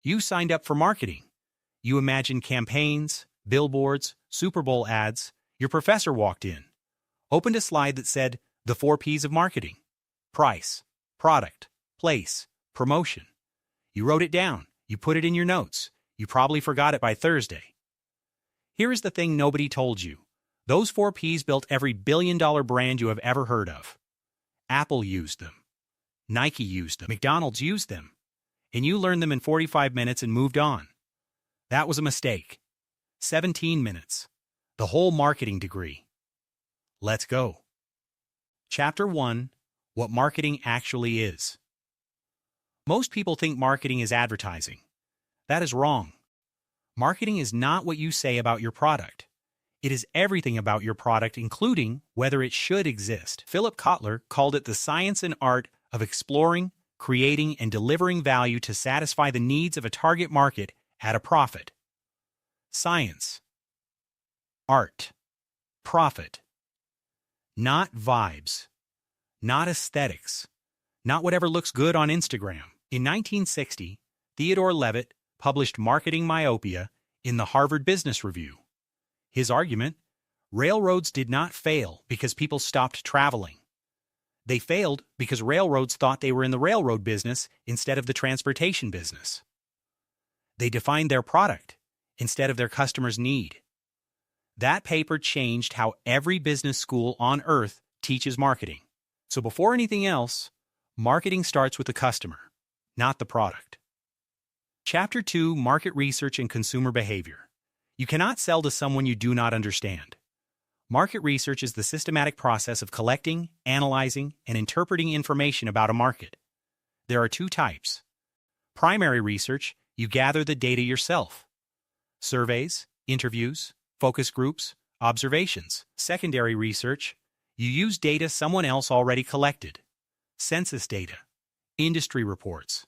You signed up for marketing. You imagined campaigns, billboards, Super Bowl ads. Your professor walked in, opened a slide that said the 4 P's of marketing: price, product, place, promotion. You wrote it down. You put it in your notes. You probably forgot it by Thursday. Here is the thing nobody told you. Those 4 P's built every billion-dollar brand you have ever heard of. Apple used them. Nike used them. McDonald's used them. And you learned them in 45 minutes and moved on. That was a mistake. 17 minutes. The whole marketing degree. Let's go. Chapter 1. What marketing actually is. Most people think marketing is advertising. That is wrong. Marketing is not what you say about your product. It is everything about your product, including whether it should exist. Philip Kotler called it the science and art of exploring, creating, and delivering value to satisfy the needs of a target market at a profit. Science. Art. Profit. Not vibes. Not aesthetics. Not whatever looks good on Instagram. In 1960, Theodore Levitt published Marketing Myopia in the Harvard Business Review. His argument: railroads did not fail because people stopped traveling. They failed because railroads thought they were in the railroad business instead of the transportation business. They defined their product instead of their customers' need. That paper changed how every business school on earth teaches marketing. So before anything else, marketing starts with the customer, not the product. Chapter 2: Market Research and Consumer Behavior. You cannot sell to someone you do not understand. Market research is the systematic process of collecting, analyzing, and interpreting information about a market. There are 2 types. Primary research: you gather the data yourself. Surveys, interviews, focus groups, observations. Secondary research: you use data someone else already collected. Census data, industry reports,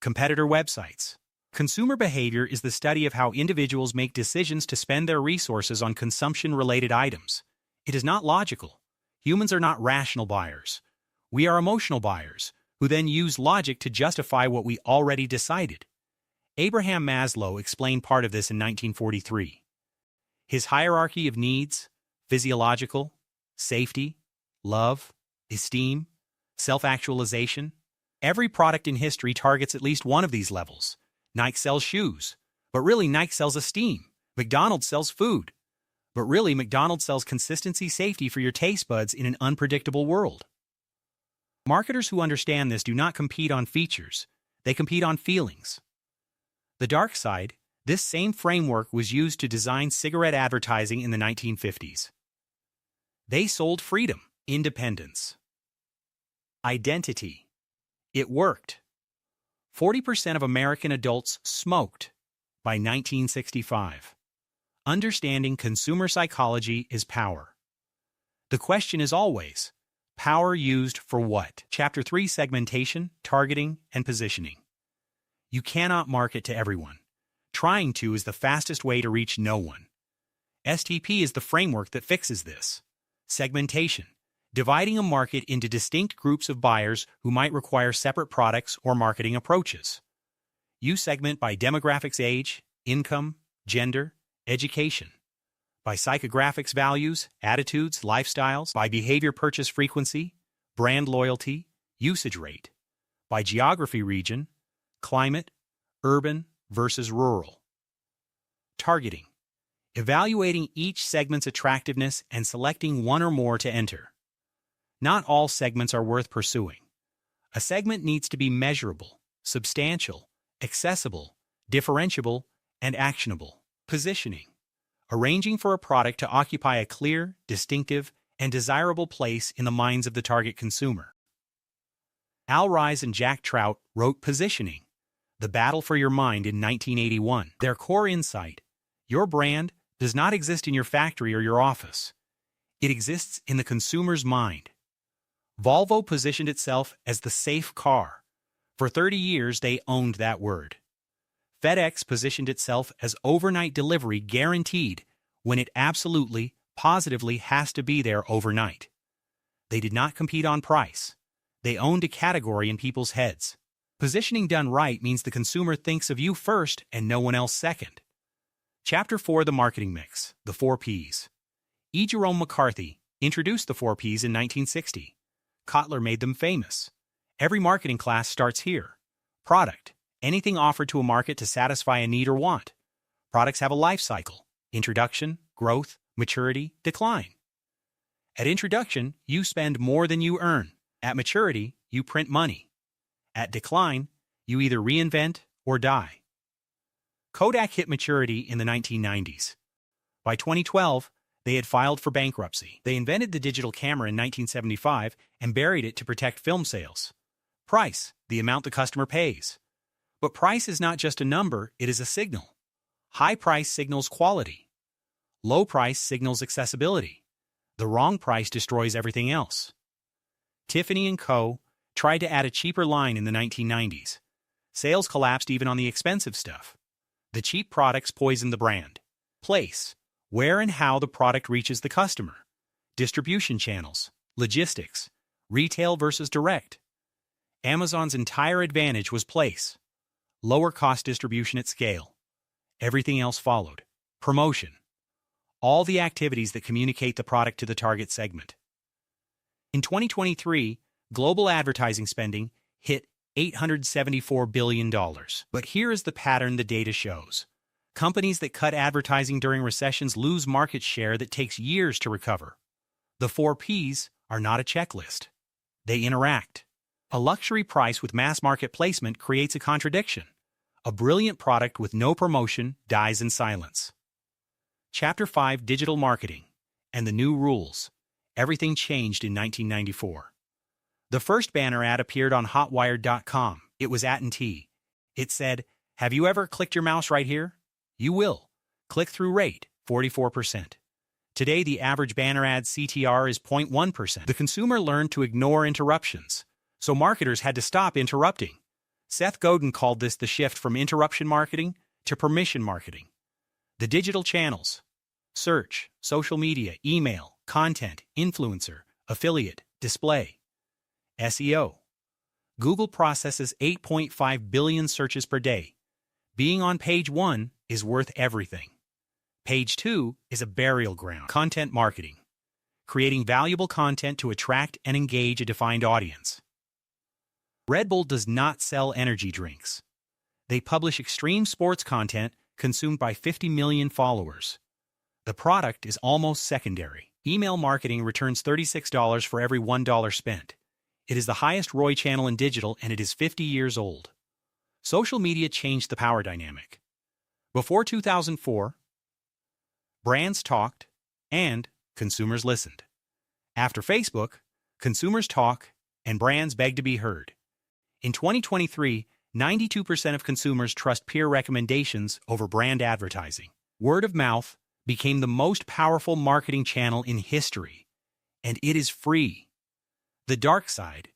competitor websites. Consumer behavior is the study of how individuals make decisions to spend their resources on consumption-related items. It is not logical. Humans are not rational buyers. We are emotional buyers, who then use logic to justify what we already decided. Abraham Maslow explained part of this in 1943. His hierarchy of needs: physiological, safety, love, esteem, self-actualization. Every product in history targets at least one of these levels. Nike sells shoes, but really Nike sells esteem. McDonald's sells food, but really McDonald's sells consistency, safety for your taste buds in an unpredictable world. Marketers who understand this do not compete on features. They compete on feelings. The dark side: this same framework was used to design cigarette advertising in the 1950s. They sold freedom, independence, identity. It worked. 40% of American adults smoked by 1965. Understanding consumer psychology is power. The question is always, power used for what? Chapter 3: Segmentation, Targeting, and Positioning. You cannot market to everyone. Trying to is the fastest way to reach no one. STP is the framework that fixes this. Segmentation: dividing a market into distinct groups of buyers who might require separate products or marketing approaches. You segment by demographics: age, income, gender, education. By psychographics: values, attitudes, lifestyles. By behavior: purchase frequency, brand loyalty, usage rate. By geography: region, climate, urban versus rural. Targeting: evaluating each segment's attractiveness and selecting one or more to enter. Not all segments are worth pursuing. A segment needs to be measurable, substantial, accessible, differentiable, and actionable. Positioning: arranging for a product to occupy a clear, distinctive, and desirable place in the minds of the target consumer. Al Ries and Jack Trout wrote Positioning: The Battle for Your Mind in 1981. Their core insight: your brand does not exist in your factory or your office. It exists in the consumer's mind. Volvo positioned itself as the safe car. For 30 years, they owned that word. FedEx positioned itself as overnight delivery guaranteed when it absolutely, positively has to be there overnight. They did not compete on price. They owned a category in people's heads. Positioning done right means the consumer thinks of you first and no one else second. Chapter 4: The Marketing Mix, the 4 Ps. E. Jerome McCarthy introduced the 4 Ps in 1960. Kotler made them famous. Every marketing class starts here. Product: anything offered to a market to satisfy a need or want. Products have a life cycle: introduction, growth, maturity, decline. At introduction, you spend more than you earn. At maturity, you print money. At decline, you either reinvent or die. Kodak hit maturity in the 1990s. By 2012, they had filed for bankruptcy. They invented the digital camera in 1975 and buried it to protect film sales. Price: the amount the customer pays. But price is not just a number, it is a signal. High price signals quality. Low price signals accessibility. The wrong price destroys everything else. Tiffany & Co. tried to add a cheaper line in the 1990s. Sales collapsed even on the expensive stuff. The cheap products poisoned the brand. Place: where and how the product reaches the customer. Distribution channels, logistics, retail versus direct. Amazon's entire advantage was place. Lower cost distribution at scale. Everything else followed. Promotion: all the activities that communicate the product to the target segment. In 2023, global advertising spending hit $874 billion. But here is the pattern the data shows. Companies that cut advertising during recessions lose market share that takes years to recover. The 4 Ps are not a checklist. They interact. A luxury price with mass market placement creates a contradiction. A brilliant product with no promotion dies in silence. Chapter 5: Digital Marketing and the New Rules. Everything changed in 1994. The first banner ad appeared on hotwired.com. It was @T. It said, "Have you ever clicked your mouse right here? You will. Click-through rate, 44%. Today, the average banner ad CTR is 0.1%. The consumer learned to ignore interruptions, so marketers had to stop interrupting. Seth Godin called this the shift from interruption marketing to permission marketing. The digital channels: search, social media, email, content, influencer, affiliate, display. SEO. Google processes 8.5 billion searches per day. Being on page 1 is worth everything. Page 2 is a burial ground. Content marketing: creating valuable content to attract and engage a defined audience. Red Bull does not sell energy drinks. They publish extreme sports content consumed by 50 million followers. The product is almost secondary. Email marketing returns $36 for every $1 spent. It is the highest ROI channel in digital, and it is 50 years old. Social media changed the power dynamic. Before 2004, brands talked and consumers listened. After Facebook, consumers talk and brands beg to be heard. In 2023, 92% of consumers trust peer recommendations over brand advertising. Word of mouth became the most powerful marketing channel in history, and it is free. The dark side: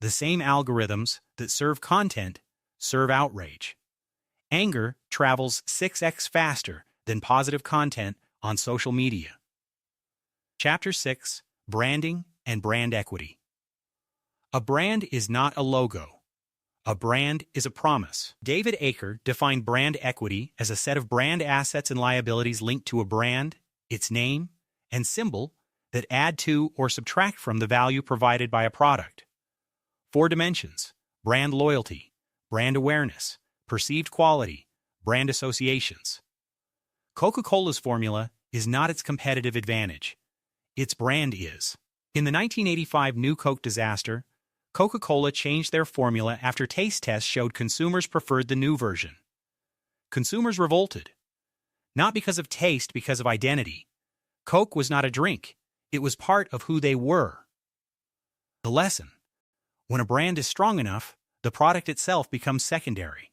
the same algorithms that serve content serve outrage. Anger travels 6x faster than positive content on social media. Chapter 6: Branding and Brand Equity. A brand is not a logo. A brand is a promise. David Aker defined brand equity as a set of brand assets and liabilities linked to a brand, its name, and symbol that add to or subtract from the value provided by a product. 4 dimensions: brand loyalty, brand awareness, perceived quality, brand associations. Coca-Cola's formula is not its competitive advantage. Its brand is. In the 1985 New Coke disaster, Coca-Cola changed their formula after taste tests showed consumers preferred the new version. Consumers revolted. Not because of taste, because of identity. Coke was not a drink. It was part of who they were. The lesson: when a brand is strong enough, the product itself becomes secondary.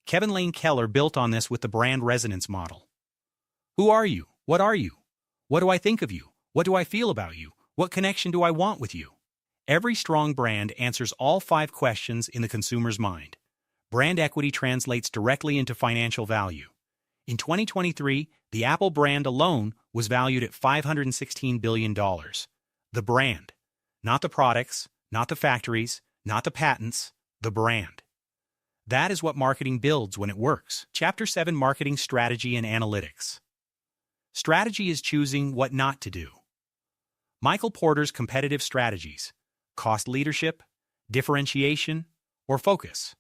Kevin Lane Keller built on this with the brand resonance model. Who are you? What are you? What do I think of you? What do I feel about you? What connection do I want with you? Every strong brand answers all 5 questions in the consumer's mind. Brand equity translates directly into financial value. In 2023, the Apple brand alone was valued at $516 billion. The brand. Not the products, not the factories, not the patents, the brand. That is what marketing builds when it works. Chapter 7: Marketing Strategy and Analytics. Strategy is choosing what not to do. Michael Porter's competitive strategies: cost leadership, differentiation, or focus.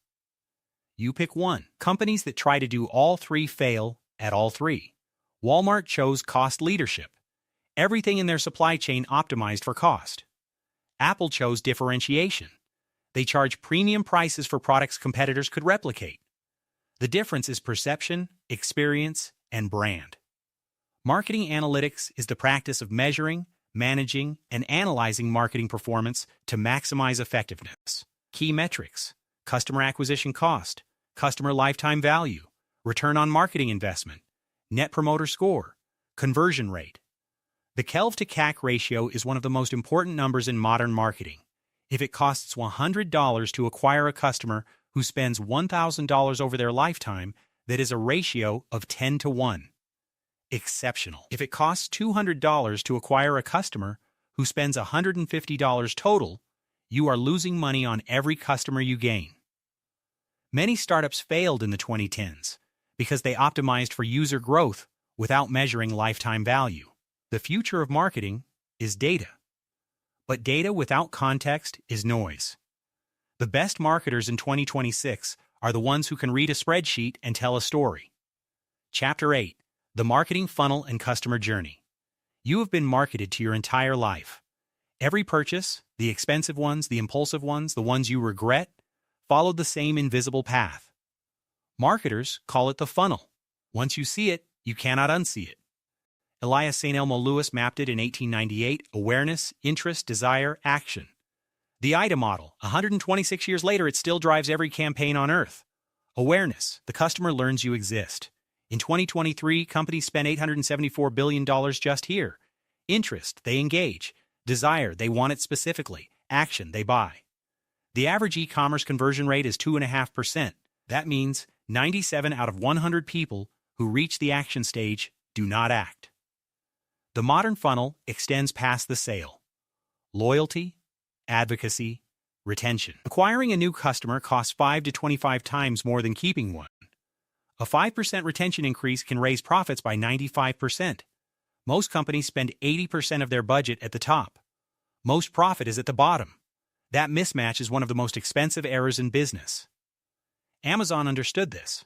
You pick one. Companies that try to do all three fail at all three. Walmart chose cost leadership. Everything in their supply chain optimized for cost. Apple chose differentiation. They charge premium prices for products competitors could replicate. The difference is perception, experience, and brand. Marketing analytics is the practice of measuring, managing, and analyzing marketing performance to maximize effectiveness. Key metrics: customer acquisition cost, customer lifetime value, return on marketing investment, net promoter score, conversion rate. The KELV to CAC ratio is one of the most important numbers in modern marketing. If it costs $100 to acquire a customer who spends $1,000 over their lifetime, that is a ratio of 10 to 1. Exceptional. If it costs $200 to acquire a customer who spends $150 total, you are losing money on every customer you gain. Many startups failed in the 2010s because they optimized for user growth without measuring lifetime value. The future of marketing is data. But data without context is noise. The best marketers in 2026 are the ones who can read a spreadsheet and tell a story. Chapter 8: The Marketing Funnel and Customer Journey. You have been marketed to your entire life. Every purchase, the expensive ones, the impulsive ones, the ones you regret, followed the same invisible path. Marketers call it the funnel. Once you see it, you cannot unsee it. Elias St. Elmo Lewis mapped it in 1898: awareness, interest, desire, action. The IDA model: 126 years later, it still drives every campaign on Earth. Awareness: the customer learns you exist. In 2023, companies spent $874 billion just here. Interest: they engage. Desire: they want it specifically. Action: they buy. The average e-commerce conversion rate is 2.5%. That means 97 out of 100 people who reach the action stage do not act. The modern funnel extends past the sale. Loyalty, advocacy, retention. Acquiring a new customer costs 5 to 25 times more than keeping one. A 5% retention increase can raise profits by 95%. Most companies spend 80% of their budget at the top. Most profit is at the bottom. That mismatch is one of the most expensive errors in business. Amazon understood this.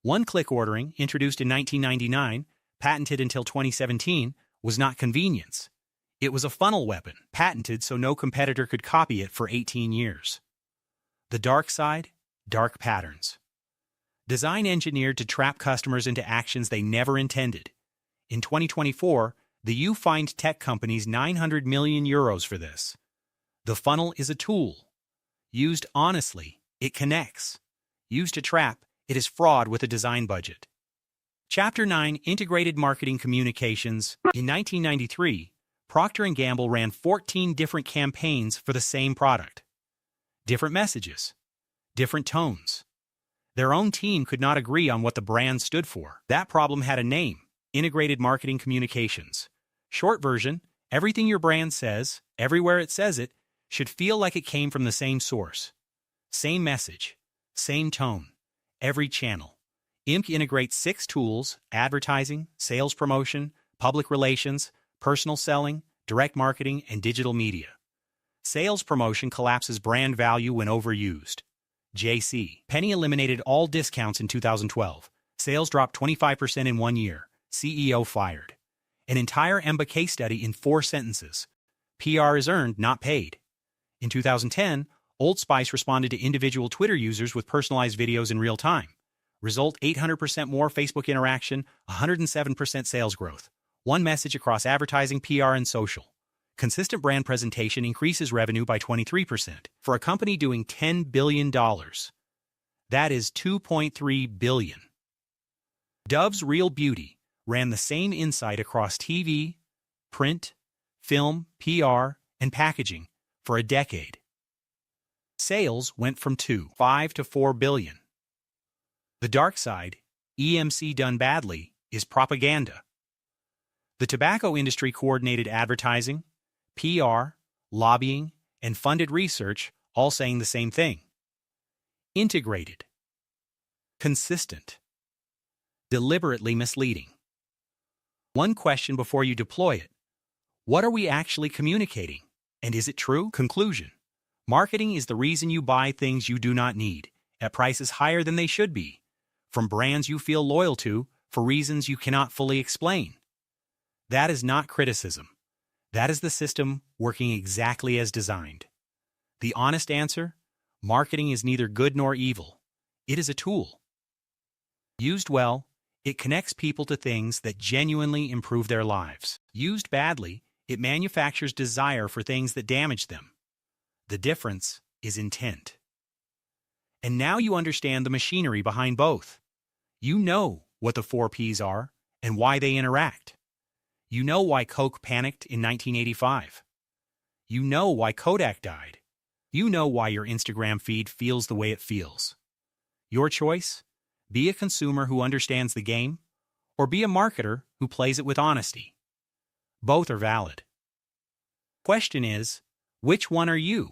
One-click ordering, introduced in 1999, patented until 2017, was not convenience. It was a funnel weapon, patented so no competitor could copy it for 18 years. The dark side: dark patterns. Design engineered to trap customers into actions they never intended. In 2024, the U fined tech companies €900 million for this. The funnel is a tool. Used honestly, it connects. Used to trap, it is fraud with a design budget. Chapter 9: Integrated Marketing Communications. In 1993, Procter & Gamble ran 14 different campaigns for the same product. Different messages. Different tones. Their own team could not agree on what the brand stood for. That problem had a name: Integrated Marketing Communications. Short version: everything your brand says, everywhere it says it, should feel like it came from the same source. Same message. Same tone. Every channel. IMC integrates 6 tools: advertising, sales promotion, public relations, personal selling, direct marketing, and digital media. Sales promotion collapses brand value when overused. JC Penney eliminated all discounts in 2012. Sales dropped 25% in 1 year. CEO fired. An entire EMBA case study in 4 sentences. PR is earned, not paid. In 2010, Old Spice responded to individual Twitter users with personalized videos in real time. Result: 800% more Facebook interaction, 107% sales growth. One message across advertising, PR, and social. Consistent brand presentation increases revenue by 23%. For a company doing $10 billion, that is $2.3 billion. Dove's Real Beauty ran the same insight across TV, print, film, PR, and packaging for a decade. Sales went from $2.5 to $4 billion. The dark side, EMC done badly, is propaganda. The tobacco industry coordinated advertising, PR, lobbying, and funded research, all saying the same thing. Integrated. consistent, deliberately misleading. One question before you deploy it. What are we actually communicating? And is it true? Conclusion. Marketing is the reason you buy things you do not need, at prices higher than they should be, from brands you feel loyal to for reasons you cannot fully explain. That is not criticism. That is the system working exactly as designed. The honest answer? Marketing is neither good nor evil. It is a tool. Used well, it connects people to things that genuinely improve their lives. Used badly, it manufactures desire for things that damage them. The difference is intent. And now you understand the machinery behind both. You know what the 4Ps are and why they interact. You know why Coke panicked in 1985. You know why Kodak died. You know why your Instagram feed feels the way it feels. Your choice? Be a consumer who understands the game, or be a marketer who plays it with honesty. Both are valid. Question is, which one are you?